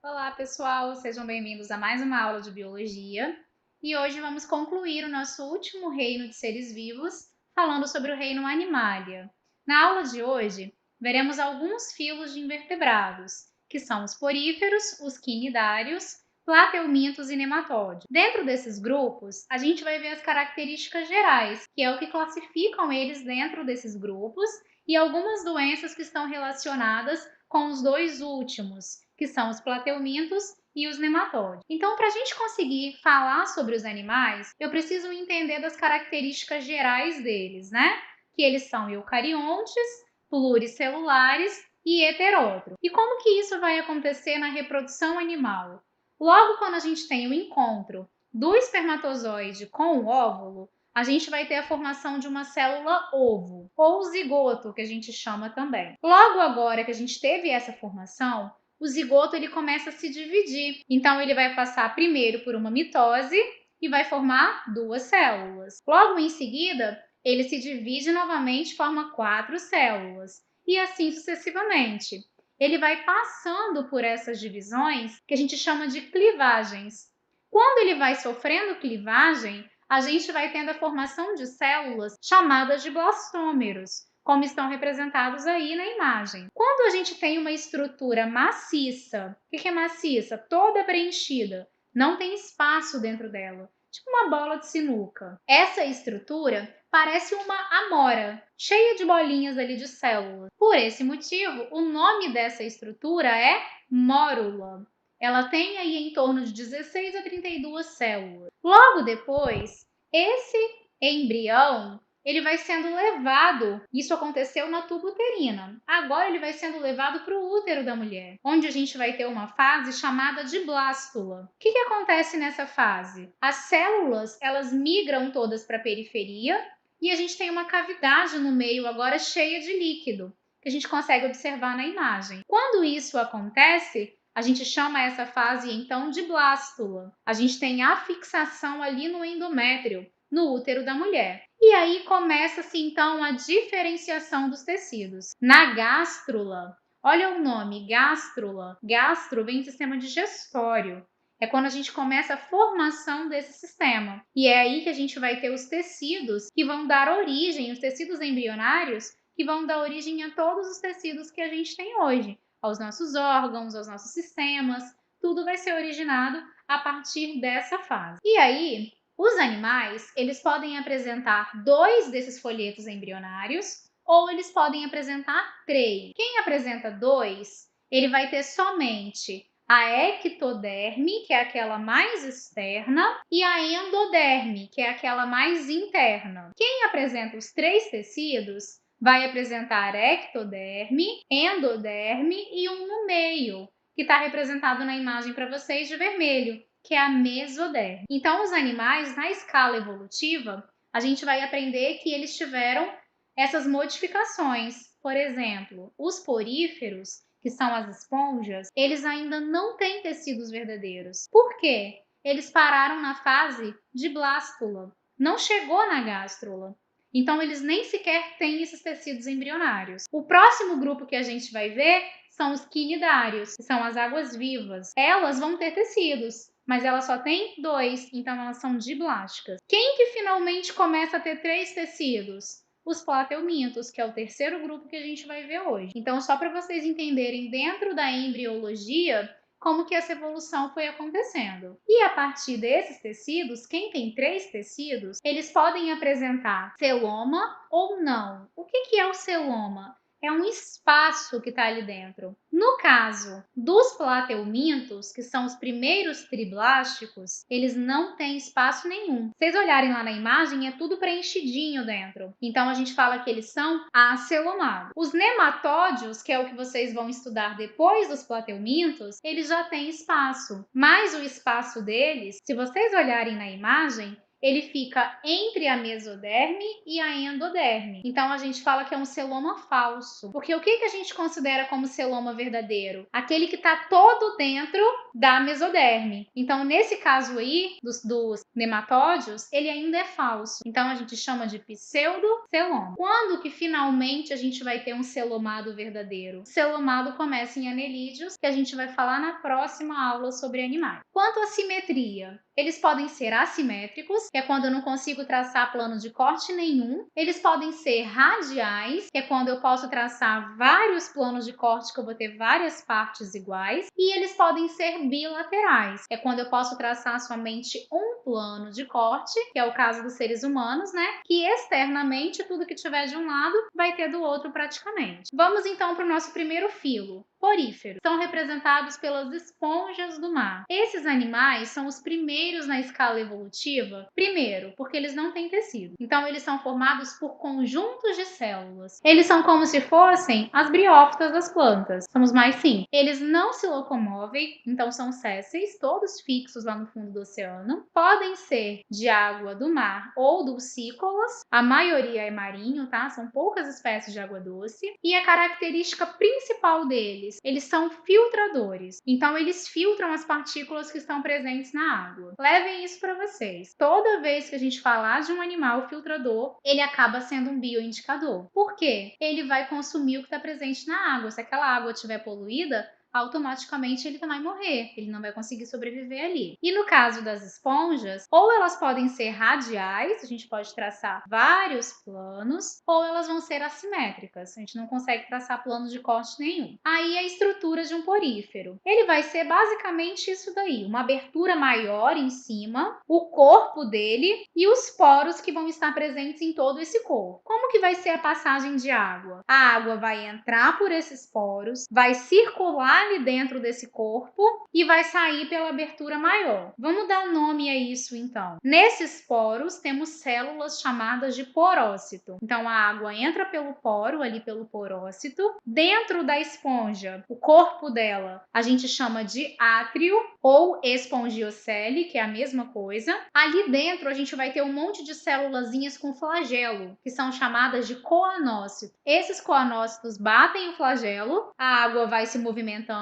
Olá, pessoal! Sejam bem-vindos a mais uma aula de biologia. E hoje vamos concluir o nosso último reino de seres vivos, falando sobre o reino Animalia. Na aula de hoje, veremos alguns filos de invertebrados, que são os poríferos, os quinidários, plateumintos e nematódios. Dentro desses grupos, a gente vai ver as características gerais, que é o que classificam eles dentro desses grupos, e algumas doenças que estão relacionadas com os dois últimos, que são os plateumintos e os nematódios. Então, para a gente conseguir falar sobre os animais, eu preciso entender das características gerais deles, né? Que eles são eucariontes, pluricelulares e heterótrofos. E como que isso vai acontecer na reprodução animal? Logo quando a gente tem o encontro do espermatozoide com o óvulo, a gente vai ter a formação de uma célula ovo, ou zigoto, que a gente chama também. Logo agora que a gente teve essa formação, o zigoto ele começa a se dividir. Então, ele vai passar primeiro por uma mitose e vai formar duas células. Logo em seguida, ele se divide novamente e forma 4 células, e assim sucessivamente. Ele vai passando por essas divisões que a gente chama de clivagens. Quando ele vai sofrendo clivagem, a gente vai tendo a formação de células chamadas de blastômeros, como estão representados aí na imagem. Quando a gente tem uma estrutura maciça, o que é maciça? Toda preenchida, não tem espaço dentro dela, tipo uma bola de sinuca. Essa estrutura parece uma amora, cheia de bolinhas ali de células. Por esse motivo, o nome dessa estrutura é mórula. Ela tem aí em torno de 16 a 32 células. Logo depois, esse embrião ele vai sendo levado, isso aconteceu na tuba uterina, agora ele vai sendo levado para o útero da mulher, onde a gente vai ter uma fase chamada de blástula. O que acontece nessa fase? As células, elas migram todas para a periferia e a gente tem uma cavidade no meio agora cheia de líquido, que a gente consegue observar na imagem. Quando isso acontece, a gente chama essa fase então de blástula. A gente tem a fixação ali no endométrio, no útero da mulher. E aí começa-se então a diferenciação dos tecidos. Na gástrula, olha o nome, gástrula. Gastro vem do sistema digestório. É quando a gente começa a formação desse sistema. E é aí que a gente vai ter os tecidos que vão dar origem, os tecidos embrionários, que vão dar origem a todos os tecidos que a gente tem hoje, aos nossos órgãos, aos nossos sistemas, tudo vai ser originado a partir dessa fase. E aí, os animais, eles podem apresentar 2 desses folhetos embrionários ou eles podem apresentar 3. Quem apresenta 2, ele vai ter somente a ectoderme, que é aquela mais externa, e a endoderme, que é aquela mais interna. Quem apresenta os 3 tecidos vai apresentar ectoderme, endoderme e um no meio, que está representado na imagem para vocês de vermelho, que é a mesoderme. Então, os animais, na escala evolutiva, a gente vai aprender que eles tiveram essas modificações. Por exemplo, os poríferos, que são as esponjas, eles ainda não têm tecidos verdadeiros. Por quê? Eles pararam na fase de blástula, não chegou na gástrula. Então, eles nem sequer têm esses tecidos embrionários. O próximo grupo que a gente vai ver são os quinidários, que são as águas-vivas. Elas vão ter tecidos, mas elas só têm 2, então elas são diblásticas. Quem que finalmente começa a ter 3 tecidos? Os plateumintos, que é o terceiro grupo que a gente vai ver hoje. Então, só para vocês entenderem dentro da embriologia como que essa evolução foi acontecendo. E a partir desses tecidos, quem tem 3 tecidos, eles podem apresentar celoma ou não. O que é o celoma? É um espaço que está ali dentro. No caso dos plateumintos, que são os primeiros triblásticos, eles não têm espaço nenhum. Se vocês olharem lá na imagem, é tudo preenchidinho dentro. Então, a gente fala que eles são acelomados. Os nematódios, que é o que vocês vão estudar depois dos plateumintos, eles já têm espaço. Mas o espaço deles, se vocês olharem na imagem, ele fica entre a mesoderme e a endoderme. Então a gente fala que é um celoma falso. Porque o que a gente considera como celoma verdadeiro? Aquele que está todo dentro da mesoderme. Então, nesse caso aí, dos nematódios, ele ainda é falso. Então, a gente chama de pseudoceloma. Quando que finalmente a gente vai ter um celomado verdadeiro? O celomado começa em anelídeos, que a gente vai falar na próxima aula sobre animais. Quanto à simetria, eles podem ser assimétricos, que é quando eu não consigo traçar plano de corte nenhum. Eles podem ser radiais, que é quando eu posso traçar vários planos de corte, que eu vou ter várias partes iguais. E eles podem ser bilaterais, que é quando eu posso traçar somente um plano de corte, que é o caso dos seres humanos, né? Que externamente tudo que tiver de um lado vai ter do outro praticamente. Vamos então para o nosso primeiro filo. Poríferos são representados pelas esponjas do mar. Esses animais são os primeiros na escala evolutiva, primeiro, porque eles não têm tecido. Então, eles são formados por conjuntos de células. Eles são como se fossem as briófitas das plantas. Somos mais sim. Eles não se locomovem, então são sésseis, todos fixos lá no fundo do oceano. Podem ser de água do mar ou dulcícolas. A maioria é marinho, tá? São poucas espécies de água doce. E a característica principal deles, eles são filtradores. Então, eles filtram as partículas que estão presentes na água. Levem isso para vocês. Toda vez que a gente falar de um animal filtrador, ele acaba sendo um bioindicador. Por quê? Ele vai consumir o que está presente na água. Se aquela água estiver poluída, automaticamente ele vai morrer, ele não vai conseguir sobreviver ali. E no caso das esponjas, ou elas podem ser radiais, a gente pode traçar vários planos, ou elas vão ser assimétricas, a gente não consegue traçar plano de corte nenhum. Aí a estrutura de um porífero, ele vai ser basicamente isso daí, uma abertura maior em cima, o corpo dele e os poros que vão estar presentes em todo esse corpo. Como que vai ser a passagem de água? A água vai entrar por esses poros, vai circular ali dentro desse corpo e vai sair pela abertura maior. Vamos dar nome a isso então. Nesses poros temos células chamadas de porócito. Então a água entra pelo poro, ali pelo porócito. Dentro da esponja, o corpo dela, a gente chama de átrio ou espongiocele, que é a mesma coisa. Ali dentro a gente vai ter um monte de célulazinhas com flagelo, que são chamadas de coanócitos. Esses coanócitos batem o flagelo, a água vai se movimentando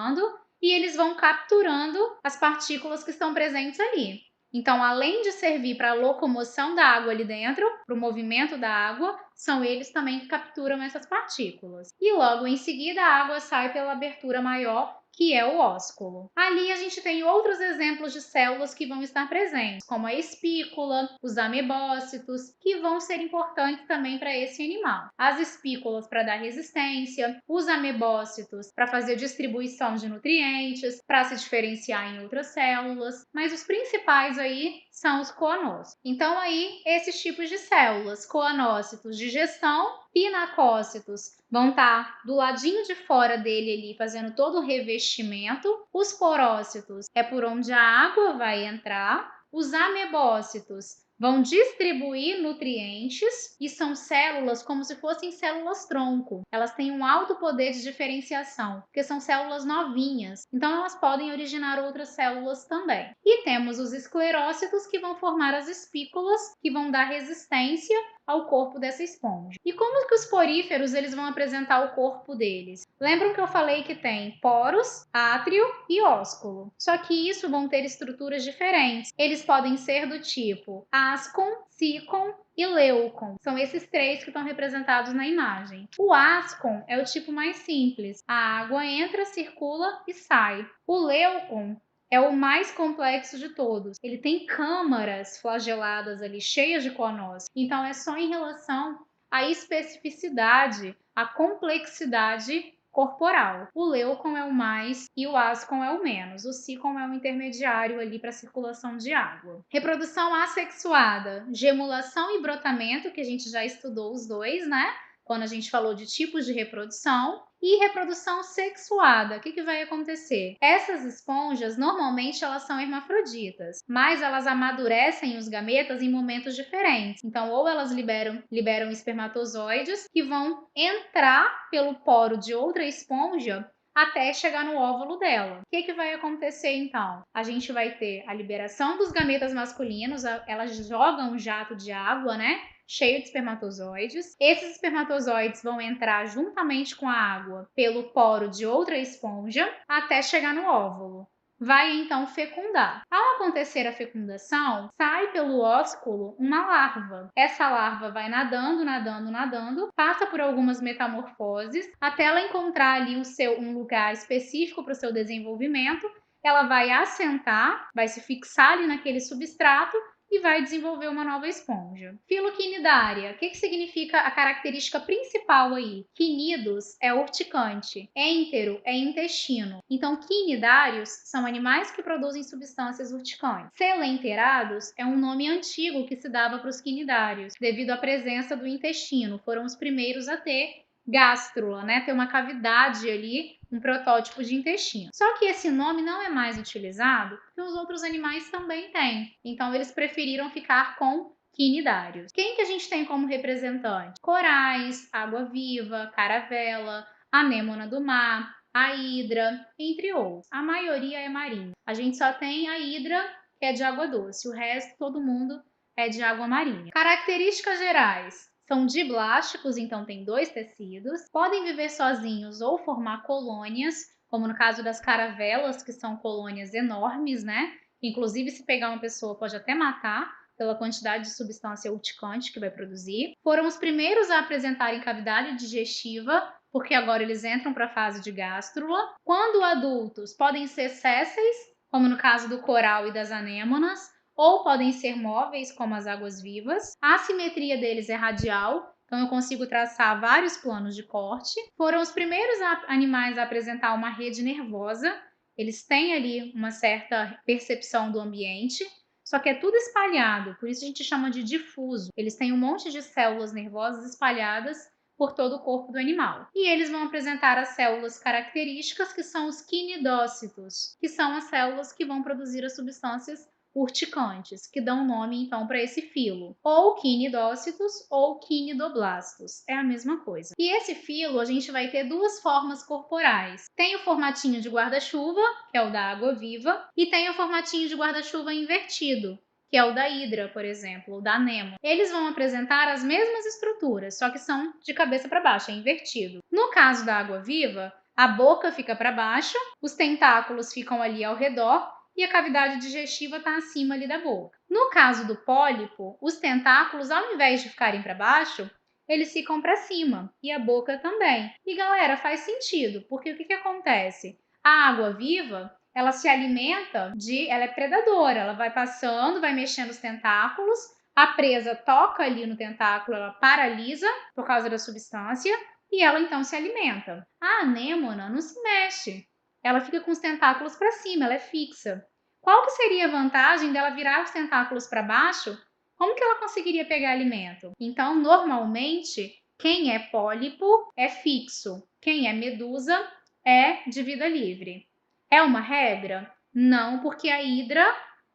e eles vão capturando as partículas que estão presentes ali. Então, além de servir para a locomoção da água ali dentro, para o movimento da água, são eles também que capturam essas partículas. E logo em seguida a água sai pela abertura maior, que é o ósculo. Ali a gente tem outros exemplos de células que vão estar presentes, como a espícula, os amebócitos, que vão ser importantes também para esse animal. As espículas para dar resistência, os amebócitos para fazer distribuição de nutrientes, para se diferenciar em outras células, mas os principais aí são os coanócitos. Então aí esses tipos de células, coanócitos de digestão, pinacócitos vão estar do ladinho de fora dele ali, fazendo todo o revestimento. Os porócitos é por onde a água vai entrar. Os amebócitos vão distribuir nutrientes e são células como se fossem células tronco. Elas têm um alto poder de diferenciação, porque são células novinhas, então elas podem originar outras células também. E temos os esclerócitos que vão formar as espículas, que vão dar resistência ao corpo dessa esponja. E como que os poríferos eles vão apresentar o corpo deles? Lembram que eu falei que tem poros, átrio e ósculo. Só que isso vão ter estruturas diferentes. Eles podem ser do tipo ascon, sícon e leucon. São esses três que estão representados na imagem. O ascon é o tipo mais simples. A água entra, circula e sai. O leucon é o mais complexo de todos. Ele tem câmaras flageladas ali, cheias de coanócitos. Então, é só em relação à especificidade, à complexidade corporal. O leucon é o mais e o ascon é o menos. O sícon é o intermediário ali para a circulação de água. Reprodução assexuada, gemulação e brotamento, que a gente já estudou os dois, né? Quando a gente falou de tipos de reprodução. E reprodução sexuada, o que vai acontecer? Essas esponjas, normalmente, elas são hermafroditas, mas elas amadurecem os gametas em momentos diferentes. Então, ou elas liberam espermatozoides que vão entrar pelo poro de outra esponja até chegar no óvulo dela. O que vai acontecer então? A gente vai ter a liberação dos gametas masculinos, elas jogam um jato de água, né? Cheio de espermatozoides. Esses espermatozoides vão entrar juntamente com a água pelo poro de outra esponja até chegar no óvulo. Vai então fecundar. Ao acontecer a fecundação, sai pelo ósculo uma larva. Essa larva vai nadando, nadando, nadando, passa por algumas metamorfoses até ela encontrar ali um lugar específico para o seu desenvolvimento. Ela vai assentar, vai se fixar ali naquele substrato e vai desenvolver uma nova esponja. Filoquinidária, o que significa a característica principal aí? Quinidos é urticante, êntero é intestino. Então, quinidários são animais que produzem substâncias urticantes. Selenterados é um nome antigo que se dava para os quinidários, devido à presença do intestino. Foram os primeiros a ter gástrula, né? Ter uma cavidade ali, um protótipo de intestino. Só que esse nome não é mais utilizado porque os outros animais também têm. Então eles preferiram ficar com quinidários. Quem que a gente tem como representante? Corais, água-viva, caravela, anêmona do mar, a hidra, entre outros. A maioria é marinha. A gente só tem a hidra, que é de água doce. O resto, todo mundo é de água marinha. Características gerais. São diblásticos, então tem 2 tecidos, podem viver sozinhos ou formar colônias, como no caso das caravelas, que são colônias enormes, né? Inclusive, se pegar uma pessoa, pode até matar pela quantidade de substância urticante que vai produzir. Foram os primeiros a apresentarem cavidade digestiva, porque agora eles entram para a fase de gástrula. Quando adultos, podem ser sésseis, como no caso do coral e das anêmonas, ou podem ser móveis, como as águas-vivas. A simetria deles é radial, então eu consigo traçar vários planos de corte. Foram os primeiros animais a apresentar uma rede nervosa. Eles têm ali uma certa percepção do ambiente, só que é tudo espalhado, por isso a gente chama de difuso. Eles têm um monte de células nervosas espalhadas por todo o corpo do animal. E eles vão apresentar as células características, que são os quinidócitos, que são as células que vão produzir as substâncias urticantes, que dão nome então para esse filo, ou quinidócitos ou quinidoblastos, é a mesma coisa. E esse filo a gente vai ter 2 formas corporais. Tem o formatinho de guarda-chuva, que é o da água-viva, e tem o formatinho de guarda-chuva invertido, que é o da hidra, por exemplo, o da anêmona. Eles vão apresentar as mesmas estruturas, só que são de cabeça para baixo, é invertido. No caso da água-viva, a boca fica para baixo, os tentáculos ficam ali ao redor e a cavidade digestiva está acima ali da boca. No caso do pólipo, os tentáculos, ao invés de ficarem para baixo, eles ficam para cima e a boca também. E galera, faz sentido, porque o que acontece? A água-viva, ela se alimenta ela é predadora, ela vai passando, vai mexendo os tentáculos, a presa toca ali no tentáculo, ela paralisa por causa da substância e ela então se alimenta. A anêmona não se mexe, ela fica com os tentáculos para cima, ela é fixa. Qual que seria a vantagem dela virar os tentáculos para baixo? Como que ela conseguiria pegar alimento? Então, normalmente, quem é pólipo é fixo, quem é medusa é de vida livre. É uma regra? Não, porque a hidra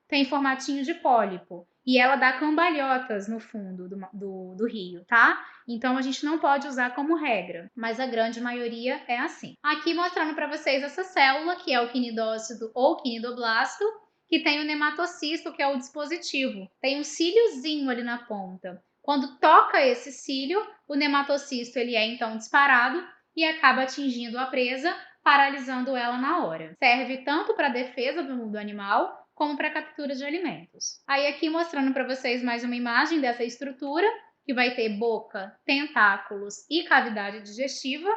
tem formatinho de pólipo e ela dá cambalhotas no fundo do rio, tá? Então a gente não pode usar como regra, mas a grande maioria é assim. Aqui mostrando para vocês essa célula, que é o quinidócito ou quinidoblasto, que tem o nematocisto, que é o dispositivo. Tem um cíliozinho ali na ponta. Quando toca esse cílio, o nematocisto ele é então disparado e acaba atingindo a presa, paralisando ela na hora. Serve tanto para a defesa do animal, como para captura de alimentos. Aí aqui mostrando para vocês mais uma imagem dessa estrutura, que vai ter boca, tentáculos e cavidade digestiva,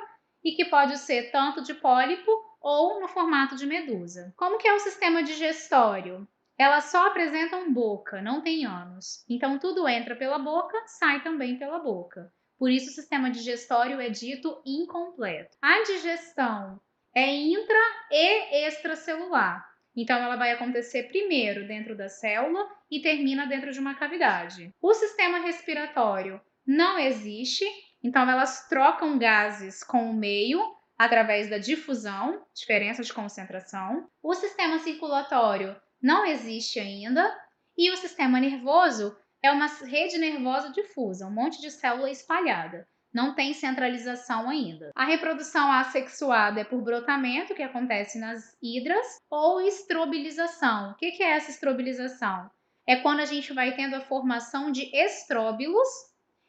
e que pode ser tanto de pólipo ou no formato de medusa. Como que é o sistema digestório? Elas só apresentam boca, não tem ânus. Então tudo entra pela boca, sai também pela boca. Por isso o sistema digestório é dito incompleto. A digestão é intra e extracelular. Então, ela vai acontecer primeiro dentro da célula e termina dentro de uma cavidade. O sistema respiratório não existe, então elas trocam gases com o meio através da difusão, diferença de concentração. O sistema circulatório não existe ainda e o sistema nervoso é uma rede nervosa difusa, um monte de célula espalhada. Não tem centralização ainda. A reprodução assexuada é por brotamento, que acontece nas hidras, ou estrobilização. O que é essa estrobilização? É quando a gente vai tendo a formação de estróbilos,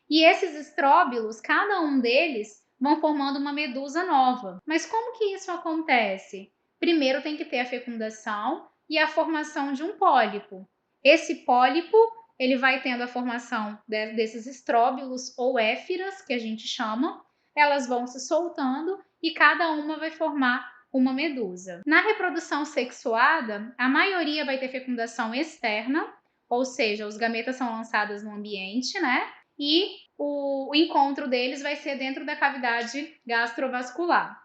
e esses estróbilos, cada um deles, vão formando uma medusa nova. Mas como que isso acontece? Primeiro tem que ter a fecundação e a formação de um pólipo. Esse pólipo ele vai tendo a formação desses estróbilos ou éfiras, que a gente chama, elas vão se soltando e cada uma vai formar uma medusa. Na reprodução sexuada, a maioria vai ter fecundação externa, ou seja, os gametas são lançados no ambiente, né? E o encontro deles vai ser dentro da cavidade gastrovascular.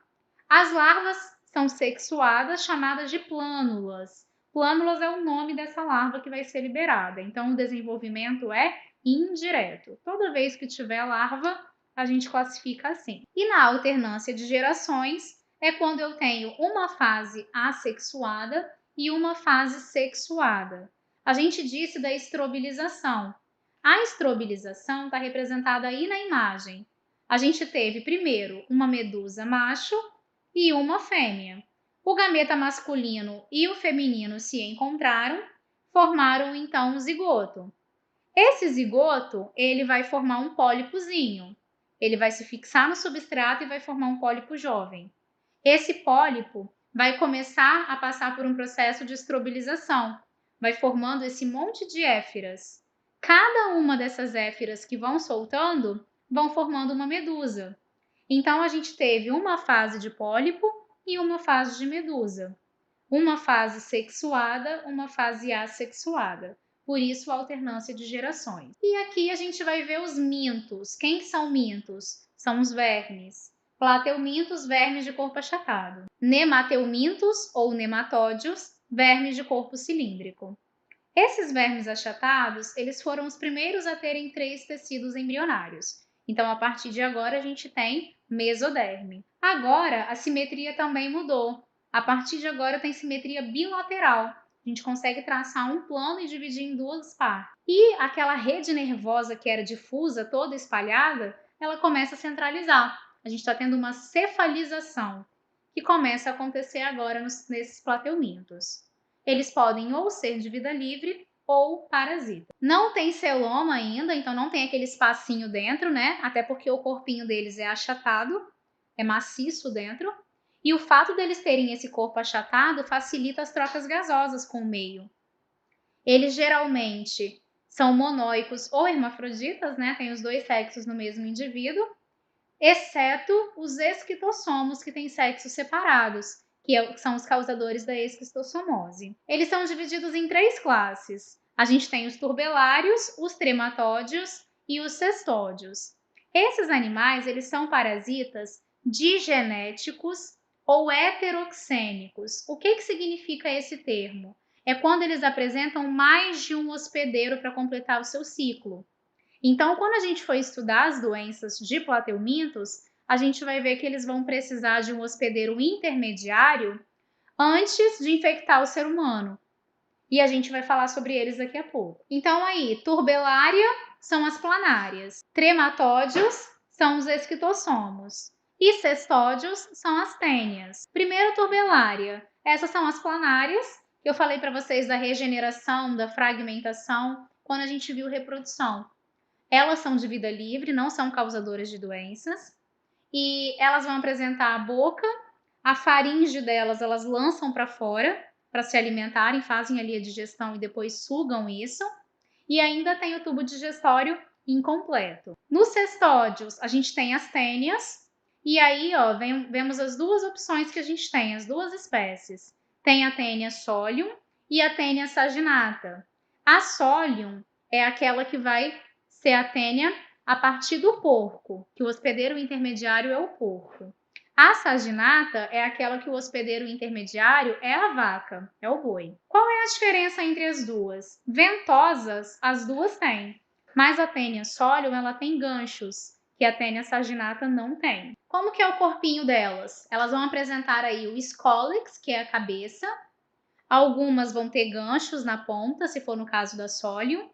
As larvas são sexuadas, chamadas de plânulas. Plânulas é o nome dessa larva que vai ser liberada. Então, o desenvolvimento é indireto. Toda vez que tiver larva, a gente classifica assim. E na alternância de gerações, é quando eu tenho uma fase assexuada e uma fase sexuada. A gente disse da estrobilização. A estrobilização está representada aí na imagem. A gente teve primeiro uma medusa macho e uma fêmea. O gameta masculino e o feminino se encontraram, formaram então um zigoto. Esse zigoto, ele vai formar um pólipozinho. Ele vai se fixar no substrato e vai formar um pólipo jovem. Esse pólipo vai começar a passar por um processo de estrobilização, vai formando esse monte de éfiras. Cada uma dessas éfiras que vão soltando, vão formando uma medusa. Então, a gente teve uma fase de pólipo e uma fase de medusa. Uma fase sexuada, uma fase assexuada. Por isso, a alternância de gerações. E aqui a gente vai ver os mintos. Quem são mintos? São os vermes. Plateumintos, vermes de corpo achatado. Nemateumintos, ou nematódios, vermes de corpo cilíndrico. Esses vermes achatados, eles foram os primeiros a terem 3 tecidos embrionários. Então, a partir de agora, a gente tem mesoderme. Agora, a simetria também mudou. A partir de agora, tem simetria bilateral. A gente consegue traçar um plano e dividir em 2 partes. E aquela rede nervosa que era difusa, toda espalhada, ela começa a centralizar. A gente está tendo uma cefalização, que começa a acontecer agora nesses plateumintos. Eles podem ou ser de vida livre ou parasita. Não tem celoma ainda, então não tem aquele espacinho dentro, né? Até porque o corpinho deles é achatado, é maciço dentro. E o fato deles terem esse corpo achatado facilita as trocas gasosas com o meio. Eles geralmente são monóicos ou hermafroditas, né? Tem os 2 sexos no mesmo indivíduo, exceto os esquistossomos, que têm sexos separados, que são os causadores da esquistossomose. Eles são divididos em 3 classes. A gente tem os turbelários, os trematódios e os cestódios. Esses animais, eles são parasitas digenéticos ou heteroxênicos. O que significa esse termo? É quando eles apresentam mais de um hospedeiro para completar o seu ciclo. Então, quando a gente for estudar as doenças de plateumintos, a gente vai ver que eles vão precisar de um hospedeiro intermediário antes de infectar o ser humano. E a gente vai falar sobre eles daqui a pouco. Então, aí, turbelária são as planárias, trematódios são os esquistossomos e cestódios são as tênias. Primeiro, turbelária. Essas são as planárias, que eu falei para vocês da regeneração, da fragmentação, quando a gente viu reprodução. Elas são de vida livre, não são causadoras de doenças, e elas vão apresentar a boca, a faringe delas elas lançam para fora para se alimentarem, fazem ali a digestão e depois sugam isso, e ainda tem o tubo digestório incompleto. Nos cestódios, a gente tem as tênias, e aí ó, vemos as 2 opções que a gente tem, as 2 espécies. Tem a tênia solium e a tênia saginata. A solium é aquela que vai ser a tênia a partir do porco, que o hospedeiro intermediário é o porco. A saginata é aquela que o hospedeiro intermediário é a vaca, é o boi. Qual é a diferença entre as duas? Ventosas, as duas têm, mas a tênia solium, ela tem ganchos, que a tênia saginata não tem. Como que é o corpinho delas? Elas vão apresentar aí o scolex, que é a cabeça. Algumas vão ter ganchos na ponta, se for no caso da solium.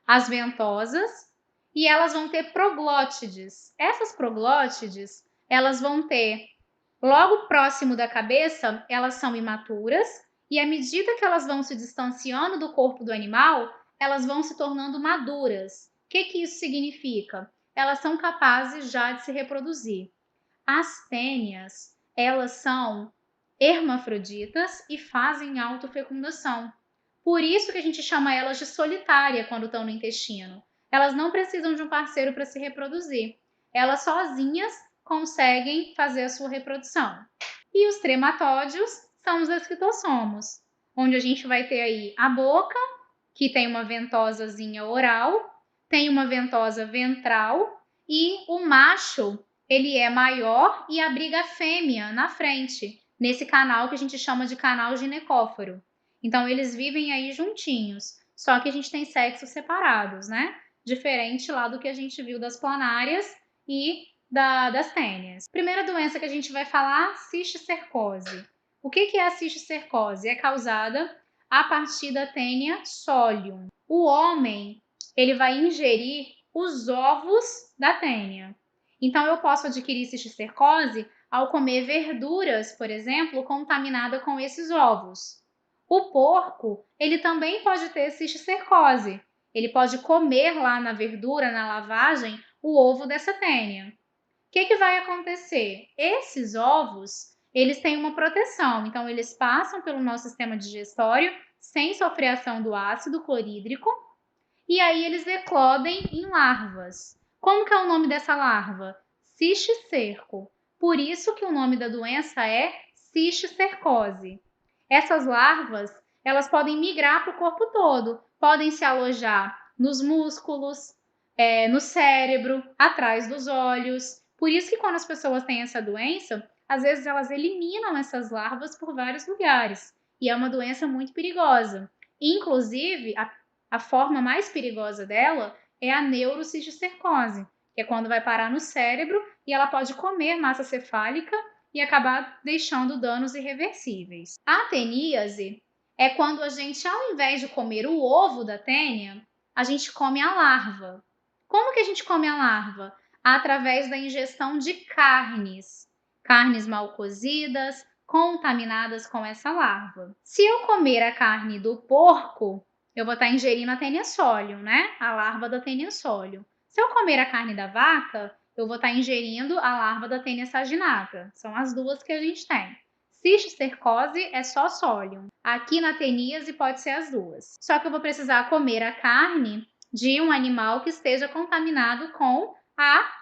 As ventosas, e elas vão ter proglótides. Essas proglótides, elas vão ter logo próximo da cabeça, elas são imaturas, e à medida que elas vão se distanciando do corpo do animal, elas vão se tornando maduras. O que isso significa? Elas são capazes já de se reproduzir. As tênias, elas são hermafroditas e fazem autofecundação. Por isso que a gente chama elas de solitária quando estão no intestino. Elas não precisam de um parceiro para se reproduzir. Elas sozinhas conseguem fazer a sua reprodução. E os trematódios são os esquistossomos, onde a gente vai ter aí a boca, que tem uma ventosazinha oral, tem uma ventosa ventral, e o macho, ele é maior e abriga a fêmea na frente, nesse canal que a gente chama de canal ginecóforo. Então, eles vivem aí juntinhos, só que a gente tem sexos separados, né? Diferente lá do que a gente viu das planárias e das tênias. Primeira doença que a gente vai falar, cisticercose. O que é a cisticercose? É causada a partir da tênia solium. O homem, ele vai ingerir os ovos da tênia. Então, eu posso adquirir cisticercose ao comer verduras, por exemplo, contaminada com esses ovos. O porco, ele também pode ter cisticercose. Ele pode comer lá na verdura, na lavagem, o ovo dessa tênia. O que vai acontecer? Esses ovos, eles têm uma proteção, então eles passam pelo nosso sistema digestório sem sofrer ação do ácido clorídrico, e aí eles eclodem em larvas. Como que é o nome dessa larva? Cisticerco. Por isso que o nome da doença é cisticercose. Essas larvas, elas podem migrar para o corpo todo, podem se alojar nos músculos, no cérebro, atrás dos olhos. Por isso que quando as pessoas têm essa doença, às vezes elas eliminam essas larvas por vários lugares. E é uma doença muito perigosa. Inclusive, a forma mais perigosa dela é a neurocisticercose, que é quando vai parar no cérebro e ela pode comer massa cefálica e acabar deixando danos irreversíveis. A teníase é quando a gente, ao invés de comer o ovo da tênia, a gente come a larva. Como que a gente come a larva? Através da ingestão de carnes mal cozidas, contaminadas com essa larva. Se eu comer a carne do porco, eu vou estar ingerindo a tênia solium, né? A larva da tênia solium. Se eu comer a carne da vaca, eu vou estar ingerindo a larva da tênia saginata. São as duas que a gente tem. Cisticercose é só solium. Aqui na teníase pode ser as duas. Só que eu vou precisar comer a carne de um animal que esteja contaminado com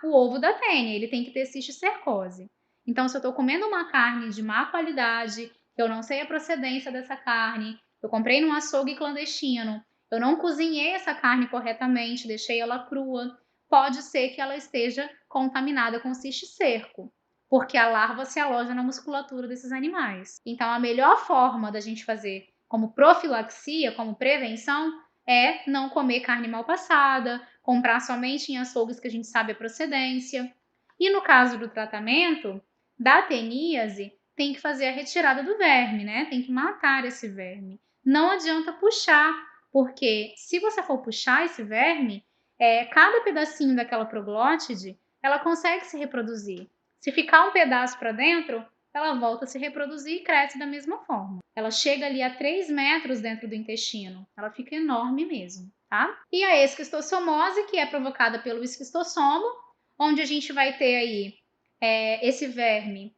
o ovo da tênia. Ele tem que ter cisticercose. Então, se eu estou comendo uma carne de má qualidade, que eu não sei a procedência dessa carne, eu comprei num açougue clandestino, eu não cozinhei essa carne corretamente, deixei ela crua, pode ser que ela esteja contaminada com cisticerco, porque a larva se aloja na musculatura desses animais. Então, a melhor forma da gente fazer como profilaxia, como prevenção, é não comer carne mal passada, comprar somente em açougues que a gente sabe a procedência. E no caso do tratamento da teníase, tem que fazer a retirada do verme, né? Tem que matar esse verme. Não adianta puxar, porque se você for puxar esse verme, cada pedacinho daquela proglótide, ela consegue se reproduzir. Se ficar um pedaço para dentro, ela volta a se reproduzir e cresce da mesma forma. Ela chega ali a 3 metros dentro do intestino. Ela fica enorme mesmo, tá? E a esquistossomose, que é provocada pelo esquistossomo, onde a gente vai ter aí esse verme.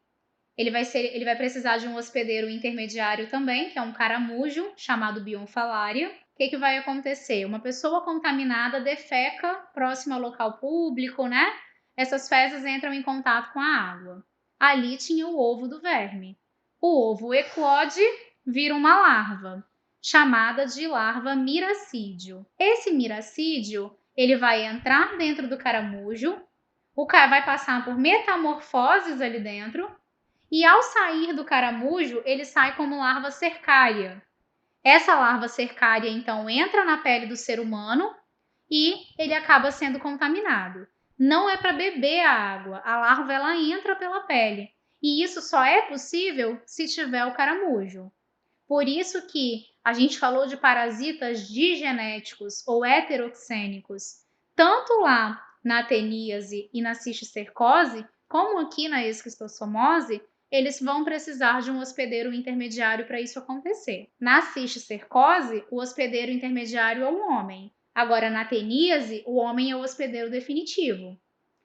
Ele vai precisar de um hospedeiro intermediário também, que é um caramujo chamado Bionfalaria. O que vai acontecer? Uma pessoa contaminada defeca próximo ao local público, né? Essas fezes entram em contato com a água. Ali tinha o ovo do verme. O ovo eclode, vira uma larva, chamada de larva miracídio. Esse miracídio, ele vai entrar dentro do caramujo, o cara vai passar por metamorfoses ali dentro, e ao sair do caramujo, ele sai como larva cercária. Essa larva cercária, então, entra na pele do ser humano e ele acaba sendo contaminado. Não é para beber a água, a larva ela entra pela pele. E isso só é possível se tiver o caramujo. Por isso que a gente falou de parasitas digenéticos ou heteroxênicos. tanto lá na ateníase e na cisticercose, como aqui na esquistossomose, eles vão precisar de um hospedeiro intermediário para isso acontecer. Na cisticercose, o hospedeiro intermediário é o homem. Agora, na ateníase, o homem é o hospedeiro definitivo.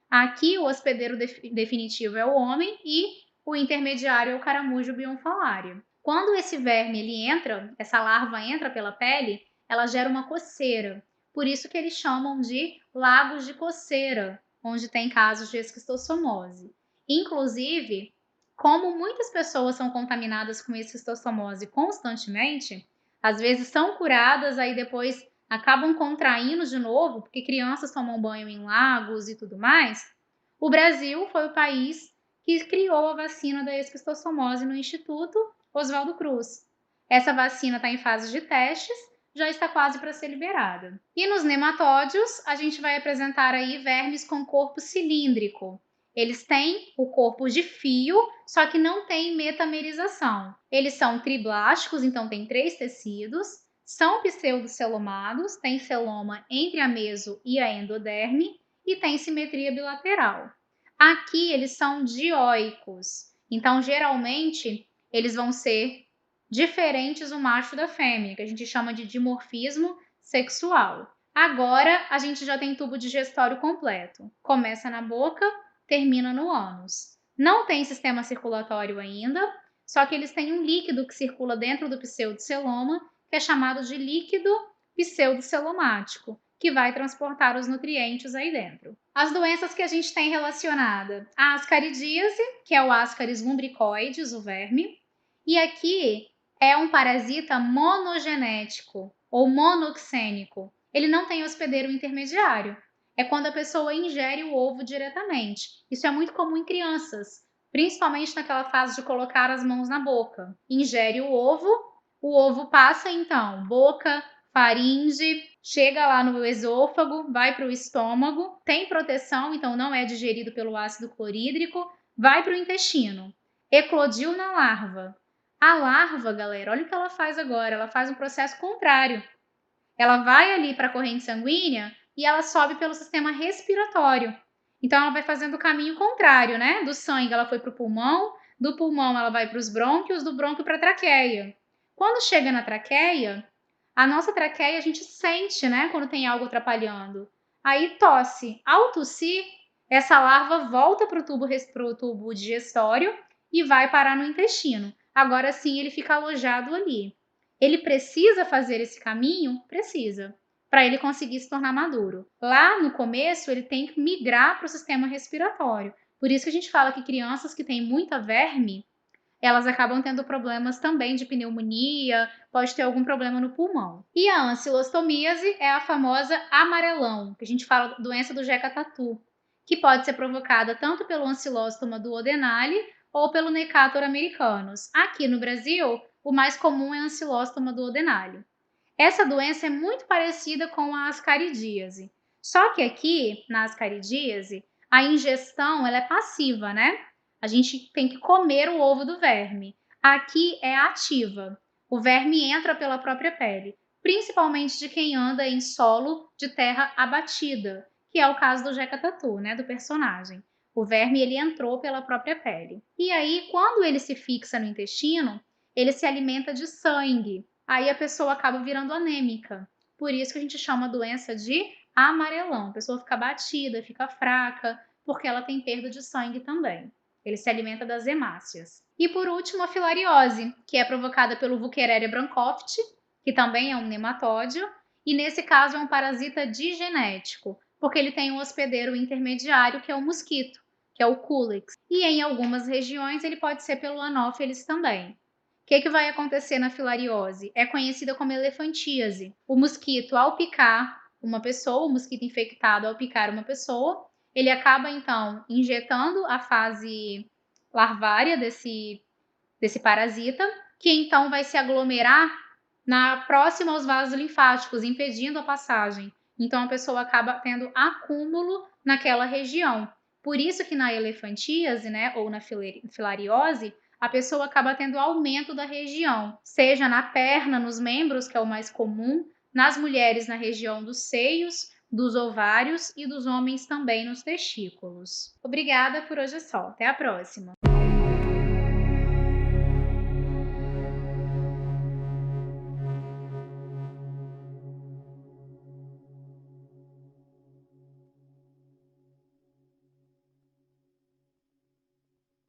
Aqui, o hospedeiro definitivo é o homem e o intermediário é o caramujo bionfalário. Quando esse verme ele entra, essa larva entra pela pele, ela gera uma coceira. Por isso que eles chamam de lagos de coceira, onde tem casos de esquistossomose. Inclusive, como muitas pessoas são contaminadas com esquistossomose constantemente, às vezes são curadas, aí depois acabam contraindo de novo, porque crianças tomam banho em lagos e tudo mais. O Brasil foi o país que criou a vacina da esquistossomose no Instituto Oswaldo Cruz. Essa vacina está em fase de testes, já está quase para ser liberada. E nos nematódios, a gente vai apresentar aí vermes com corpo cilíndrico. Eles têm o corpo de fio, só que não tem metamerização. Eles são triblásticos, então tem 3 tecidos, são pseudocelomados, tem celoma entre a meso e a endoderme e tem simetria bilateral. Aqui eles são dioicos, então geralmente eles vão ser diferentes o macho da fêmea, que a gente chama de dimorfismo sexual. Agora a gente já tem tubo digestório completo. Começa na boca, termina no ânus. Não tem sistema circulatório ainda, só que eles têm um líquido que circula dentro do pseudoceloma, que é chamado de líquido pseudocelomático, que vai transportar os nutrientes aí dentro. As doenças que a gente tem relacionada, a ascaridíase, que é o Ascaris lumbricoides, o verme, e aqui é um parasita monogenético ou monoxênico. Ele não tem hospedeiro intermediário. É quando a pessoa ingere o ovo diretamente. Isso é muito comum em crianças, principalmente naquela fase de colocar as mãos na boca. Ingere o ovo passa então boca, faringe, chega lá no esôfago, vai para o estômago, tem proteção, então não é digerido pelo ácido clorídrico, vai para o intestino. Eclodiu na larva. A larva, galera, olha o que ela faz agora, ela faz um processo contrário. Ela vai ali para a corrente sanguínea e ela sobe pelo sistema respiratório. Então ela vai fazendo o caminho contrário, né? Do sangue ela foi para o pulmão, do pulmão ela vai para os brônquios, do brônquio para a traqueia. Quando chega na traqueia, a nossa traqueia a gente sente, né, quando tem algo atrapalhando. Aí tosse. Ao tossir, essa larva volta para o tubo digestório e vai parar no intestino. Agora sim ele fica alojado ali. Ele precisa fazer esse caminho? Precisa, para ele conseguir se tornar maduro. Lá no começo, ele tem que migrar para o sistema respiratório. Por isso que a gente fala que crianças que têm muita verme, elas acabam tendo problemas também de pneumonia, pode ter algum problema no pulmão. E a ancilostomíase é a famosa amarelão, que a gente fala doença do Jeca Tatu, que pode ser provocada tanto pelo ancilóstoma duodenale ou pelo Necator americanus. Aqui no Brasil, o mais comum é a ancilóstoma duodenale. Essa doença é muito parecida com a ascaridíase, só que aqui, na ascaridíase, a ingestão ela é passiva, né? A gente tem que comer o ovo do verme. Aqui é ativa. O verme entra pela própria pele, principalmente de quem anda em solo de terra abatida, que é o caso do Jeca Tatu, né, do personagem. O verme ele entrou pela própria pele. E aí, quando ele se fixa no intestino, ele se alimenta de sangue. Aí a pessoa acaba virando anêmica. Por isso que a gente chama a doença de amarelão. A pessoa fica abatida, fica fraca, porque ela tem perda de sangue também. Ele se alimenta das hemácias. E por último, a filariose, que é provocada pelo Wuchereria brancoft, que também é um nematódio, e nesse caso é um parasita digenético, porque ele tem um hospedeiro intermediário, que é o mosquito, que é o Culex. E em algumas regiões ele pode ser pelo Anopheles também. O que vai acontecer na filariose? É conhecida como elefantíase. O mosquito, ao picar uma pessoa, o mosquito infectado ao picar uma pessoa, ele acaba, então, injetando a fase larvária desse parasita, que então vai se aglomerar próxima aos vasos linfáticos, impedindo a passagem. Então, a pessoa acaba tendo acúmulo naquela região. Por isso que na elefantíase, né, ou na filariose, a pessoa acaba tendo aumento da região, seja na perna, nos membros, que é o mais comum, nas mulheres na região dos seios, dos ovários e dos homens também nos testículos. Obrigada, por hoje é só. Até a próxima!